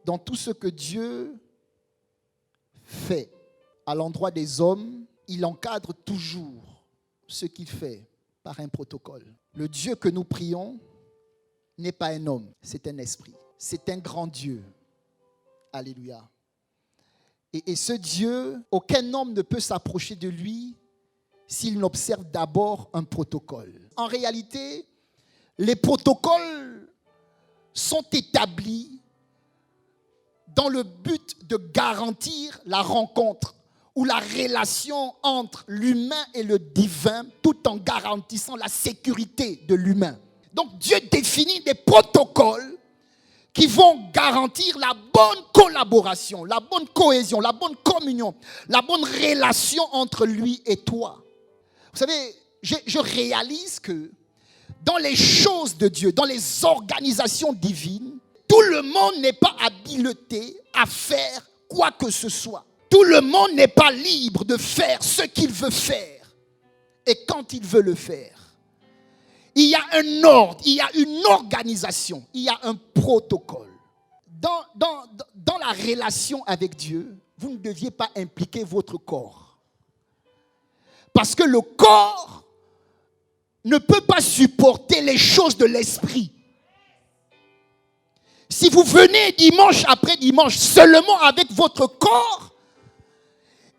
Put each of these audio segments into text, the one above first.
dans tout ce que Dieu fait à l'endroit des hommes, il encadre toujours ce qu'il fait par un protocole. Le Dieu que nous prions n'est pas un homme, c'est un esprit. C'est un grand Dieu. Alléluia. Et ce Dieu, aucun homme ne peut s'approcher de lui s'il n'observe d'abord un protocole. En réalité, les protocoles sont établis dans le but de garantir la rencontre ou la relation entre l'humain et le divin, tout en garantissant la sécurité de l'humain. Donc Dieu définit des protocoles qui vont garantir la bonne collaboration, la bonne cohésion, la bonne communion, la bonne relation entre lui et toi. Vous savez, je réalise que dans les choses de Dieu, dans les organisations divines, tout le monde n'est pas habilité à faire quoi que ce soit. Tout le monde n'est pas libre de faire ce qu'il veut faire et quand il veut le faire. Il y a un ordre, il y a une organisation, il y a un protocole. Dans la relation avec Dieu, vous ne deviez pas impliquer votre corps. Parce que le corps ne peut pas supporter les choses de l'esprit. Si vous venez dimanche après dimanche seulement avec votre corps,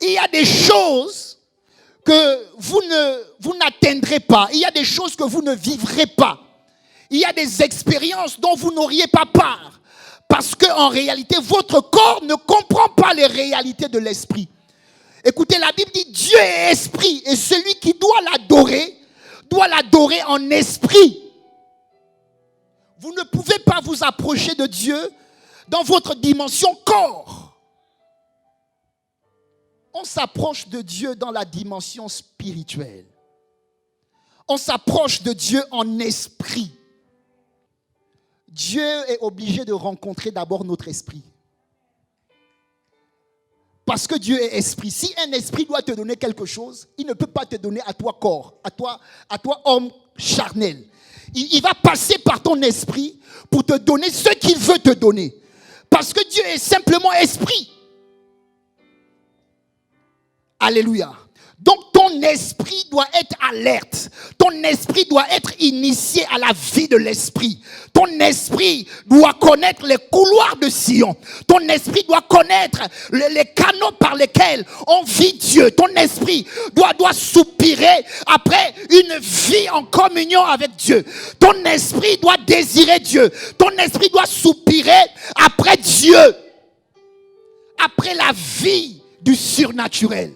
il y a des choses que vous n'atteindrez pas. Il y a des choses que vous ne vivrez pas. Il y a des expériences dont vous n'auriez pas part. Parce qu'en réalité, votre corps ne comprend pas les réalités de l'esprit. Écoutez, la Bible dit Dieu est esprit et celui qui doit l'adorer en esprit. Vous ne pouvez pas vous approcher de Dieu dans votre dimension corps. On s'approche de Dieu dans la dimension spirituelle. On s'approche de Dieu en esprit. Dieu est obligé de rencontrer d'abord notre esprit. Parce que Dieu est esprit. Si un esprit doit te donner quelque chose, il ne peut pas te donner à toi corps, à toi homme charnel. Il va passer par ton esprit pour te donner ce qu'il veut te donner. Parce que Dieu est simplement esprit. Alléluia. Donc ton esprit doit être alerte. Ton esprit doit être initié à la vie de l'esprit. Ton esprit doit connaître les couloirs de Sion. Ton esprit doit connaître les canaux par lesquels on vit Dieu. Ton esprit doit soupirer après une vie en communion avec Dieu. Ton esprit doit désirer Dieu. Ton esprit doit soupirer après Dieu. Après la vie du surnaturel.